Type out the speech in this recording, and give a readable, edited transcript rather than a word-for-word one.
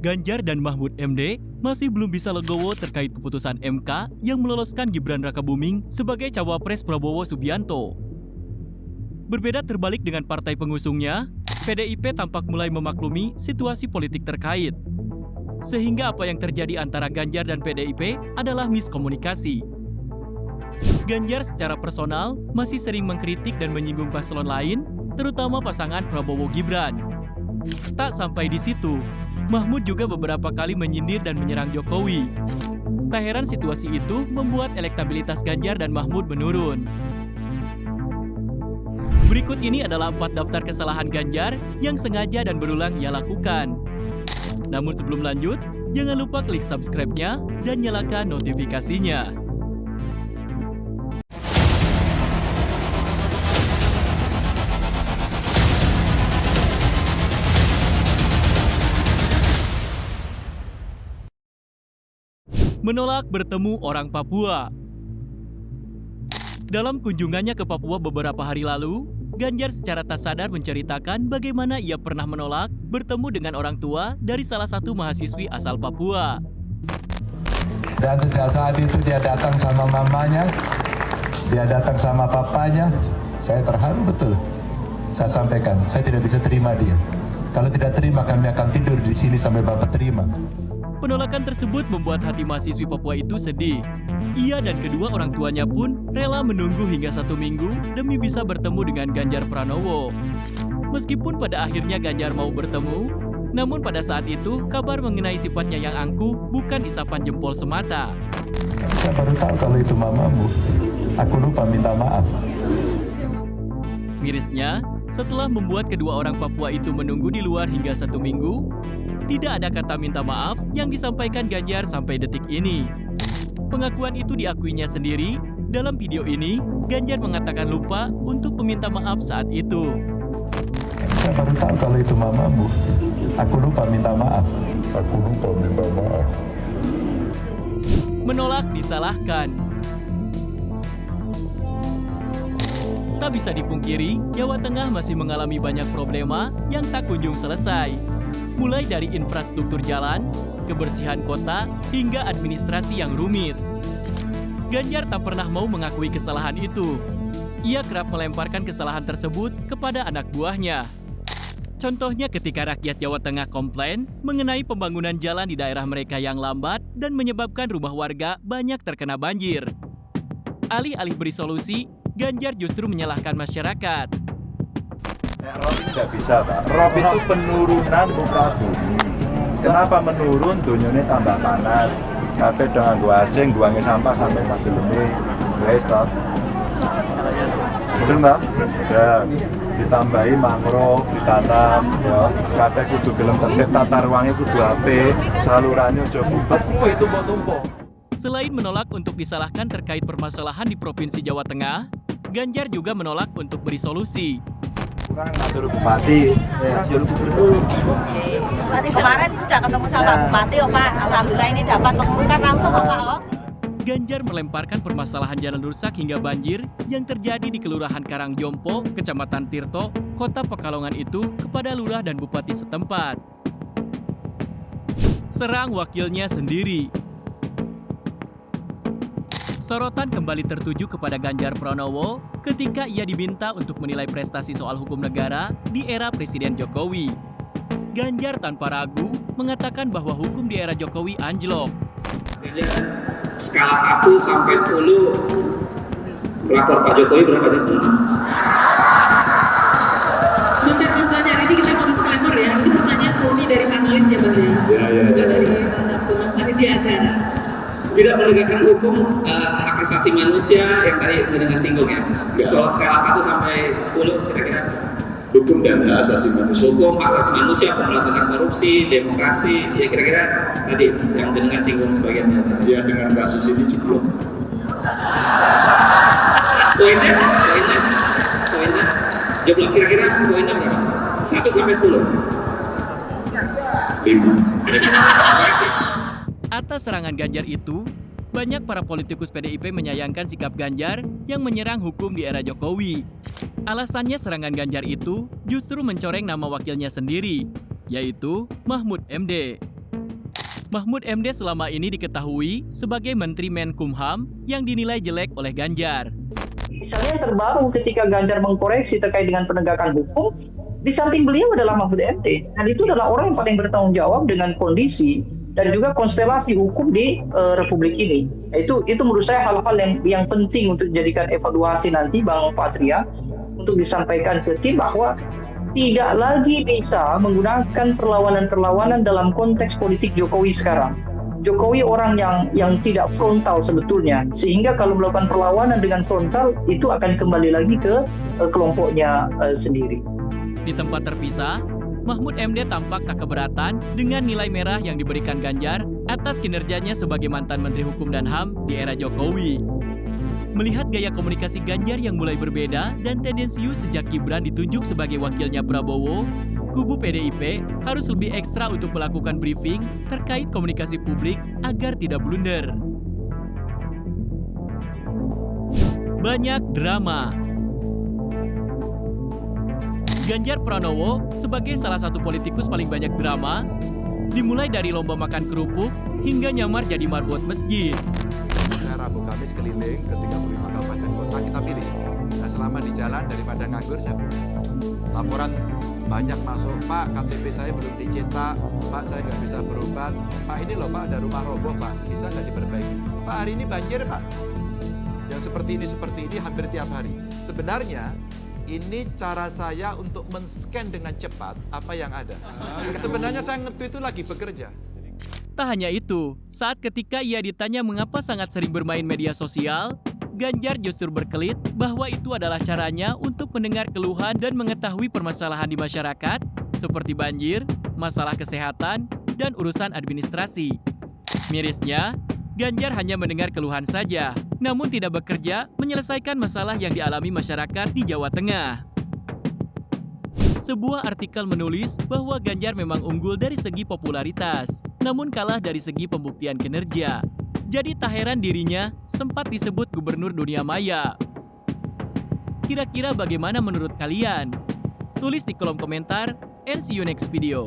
Ganjar dan Mahfud MD masih belum bisa legowo terkait keputusan MK yang meloloskan Gibran Rakabuming sebagai cawapres Prabowo Subianto. Berbeda terbalik dengan partai pengusungnya, PDIP tampak mulai memaklumi situasi politik terkait. Sehingga apa yang terjadi antara Ganjar dan PDIP adalah miskomunikasi. Ganjar secara personal masih sering mengkritik dan menyinggung paslon lain, terutama pasangan Prabowo Gibran. Tak sampai di situ, Mahfud juga beberapa kali menyindir dan menyerang Jokowi. Tak heran situasi itu membuat elektabilitas Ganjar dan Mahfud menurun. Berikut ini adalah 4 daftar kesalahan Ganjar yang sengaja dan berulang ia lakukan. Namun sebelum lanjut, jangan lupa klik subscribe-nya dan nyalakan notifikasinya. Menolak bertemu orang Papua. Dalam kunjungannya ke Papua beberapa hari lalu, Ganjar secara tak sadar menceritakan bagaimana ia pernah menolak bertemu dengan orang tua dari salah satu mahasiswi asal Papua. Dan sejak saat itu dia datang sama mamanya, dia datang sama papanya, saya terharu betul. Saya sampaikan, saya tidak bisa terima dia. Kalau tidak terima, kami akan tidur di sini sampai Bapak terima. Penolakan tersebut membuat hati mahasiswi Papua itu sedih. Ia dan kedua orang tuanya pun rela menunggu hingga 1 minggu demi bisa bertemu dengan Ganjar Pranowo. Meskipun pada akhirnya Ganjar mau bertemu, namun pada saat itu kabar mengenai sifatnya yang angkuh bukan isapan jempol semata. Saya baru tahu kalau itu mamamu. Aku lupa minta maaf. Mirisnya, setelah membuat kedua orang Papua itu menunggu di luar hingga 1 minggu, tidak ada kata minta maaf yang disampaikan Ganjar sampai detik ini. Pengakuan itu diakuinya sendiri. Dalam video ini, Ganjar mengatakan lupa untuk meminta maaf saat itu. Saya baru tahu kalau itu mamamu. Aku lupa minta maaf. Aku lupa minta maaf. Menolak disalahkan. Tak bisa dipungkiri, Jawa Tengah masih mengalami banyak problema yang tak kunjung selesai. Mulai dari infrastruktur jalan, kebersihan kota, hingga administrasi yang rumit. Ganjar tak pernah mau mengakui kesalahan itu. Ia kerap melemparkan kesalahan tersebut kepada anak buahnya. Contohnya ketika rakyat Jawa Tengah komplain mengenai pembangunan jalan di daerah mereka yang lambat dan menyebabkan rumah warga banyak terkena banjir. Alih-alih beri solusi, Ganjar justru menyalahkan masyarakat. Rob ini nggak bisa, Pak. Rob itu penurunan muka bumi. Kenapa menurun? Dunyanya tambah panas. Kabeh dengan gua asing, buangnya sampah sampai sak geleme. Guys, toh. Bener nggak? Ya, ditambahi mangrove, ditanam, ya. Kabeh kudu gelem tertib, tata ruangnya kudu apik, salurannya aja bubat, kuwi tumpuk-tumpuk. Selain menolak untuk disalahkan terkait permasalahan di Provinsi Jawa Tengah, Ganjar juga menolak untuk beri solusi. Kurang ngatur bupati, ngatur gubernur. Bupati kemarin sudah ketemu sama Bupati, oh Pak. Alhamdulillah ini dapat mengumumkan langsung, oh Pak. Ganjar melemparkan permasalahan jalan rusak hingga banjir yang terjadi di Kelurahan Karangjompo, Kecamatan Tirto, Kota Pekalongan itu kepada lurah dan bupati setempat. Serang wakilnya sendiri. Sorotan kembali tertuju kepada Ganjar Pranowo ketika ia diminta untuk menilai prestasi soal hukum negara di era Presiden Jokowi. Ganjar tanpa ragu mengatakan bahwa hukum di era Jokowi anjlok. Skala 1 sampai 10, rapor Pak Jokowi berapa sih sebenarnya? Sebentar Mas Ganjar, ini kita mau disclaimer ya, ini sebenarnya Tony dari panelis ya Mas ya? Bukan dari panitia acara. Tidak menegakkan hukum hak asasi manusia yang tadi dengan singgung ya. Skala 1 sampai 10 kira-kira. Hukum dan hak asasi manusia. Hukum hak asasi manusia, pemberantasan korupsi, demokrasi, ya kira-kira tadi yang dengan singgung sebagian. Ya dengan kasus ini jeblok. Poinnya, jeblok kira-kira poinnya berapa? 1 sampai 10. 5. Atas serangan Ganjar itu, banyak para politikus PDIP menyayangkan sikap Ganjar yang menyerang hukum di era Jokowi. Alasannya serangan Ganjar itu justru mencoreng nama wakilnya sendiri, yaitu Mahfud MD. Mahfud MD selama ini diketahui sebagai Menteri Menkumham yang dinilai jelek oleh Ganjar. Misalnya yang terbaru ketika Ganjar mengkoreksi terkait dengan penegakan hukum, di samping beliau adalah Mahfud MD. Dan itu adalah orang yang paling bertanggung jawab dengan kondisi dan juga konstelasi hukum di Republik ini. Itu menurut saya hal-hal yang penting untuk dijadikan evaluasi nanti Bang Patria, untuk disampaikan ke tim bahwa tidak lagi bisa menggunakan perlawanan-perlawanan dalam konteks politik Jokowi sekarang. Jokowi orang yang tidak frontal sebetulnya, sehingga kalau melakukan perlawanan dengan frontal itu akan kembali lagi ke kelompoknya sendiri. Di tempat terpisah, Mahfud MD tampak tak keberatan dengan nilai merah yang diberikan Ganjar atas kinerjanya sebagai mantan Menteri Hukum dan HAM di era Jokowi. Melihat gaya komunikasi Ganjar yang mulai berbeda dan tendensius sejak Gibran ditunjuk sebagai wakilnya Prabowo, kubu PDIP harus lebih ekstra untuk melakukan briefing terkait komunikasi publik agar tidak blunder. Banyak drama. Ganjar Pranowo sebagai salah satu politikus paling banyak drama, dimulai dari lomba makan kerupuk hingga nyamar jadi marbot masjid. Saya Rabu Kamis keliling ke 35 kabupaten kota, kita pilih. Nah, selama di jalan daripada nganggur, saya laporan banyak masuk, Pak, KTP saya belum dicetak, Pak, saya nggak bisa berobat, Pak, ini loh Pak, ada rumah roboh Pak, bisa nggak diperbaiki? Pak, hari ini banjir Pak. Yang seperti ini hampir tiap hari. Sebenarnya, ini cara saya untuk men-scan dengan cepat apa yang ada. Sebenarnya saya nge-tweet itu lagi bekerja. Tak hanya itu, saat ketika ia ditanya mengapa sangat sering bermain media sosial, Ganjar justru berkelit bahwa itu adalah caranya untuk mendengar keluhan dan mengetahui permasalahan di masyarakat seperti banjir, masalah kesehatan, dan urusan administrasi. Mirisnya, Ganjar hanya mendengar keluhan saja, namun tidak bekerja menyelesaikan masalah yang dialami masyarakat di Jawa Tengah. Sebuah artikel menulis bahwa Ganjar memang unggul dari segi popularitas, namun kalah dari segi pembuktian kinerja. Jadi tak heran dirinya sempat disebut gubernur dunia maya. Kira-kira bagaimana menurut kalian? Tulis di kolom komentar and see you next video.